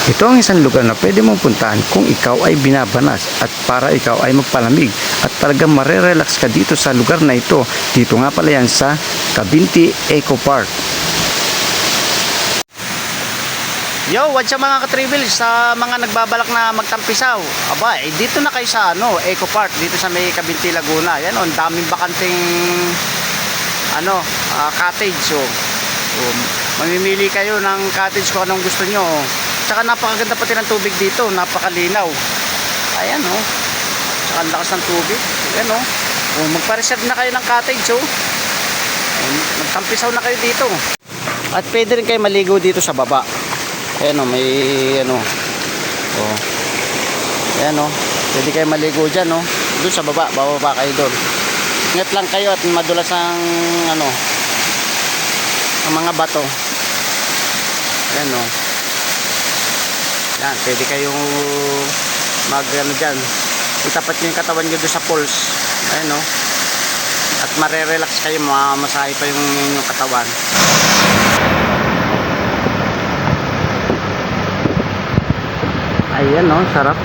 Ito ang isang lugar na pwede mong puntahan kung ikaw ay binabanas at para ikaw ay magpalamig at talagang marerelax ka dito sa lugar na ito. Dito nga pala yan sa Cabinti Eco Park. Yo, what's up mga ka-travel sa mga nagbabalak na magtampisaw? Aba, dito na kayo sa Eco Park dito sa may Cabinti, Laguna. Yan, ang daming bakanting cottage. So, mamimili kayo ng cottage kung anong gusto nyo. Tsaka napakaganda pati ng tubig dito, napakalinaw. Ayan tsaka ang lakas ng tubig. Ayan magpa-reserve na kayo ng cottage magtampisaw na kayo dito. At pwede rin kayo maligo dito sa baba. Ayan may ayan pwede kayo maligo dyan doon sa baba, bababa kayo doon. Ingat lang kayo at madulas ang ang mga bato. Ayan yan, pwede kayong dyan, itapat nyo yung katawan nyo doon sa pools. Ayan at marerelax kayo, mamasahe pa yung katawan. Ayan sarap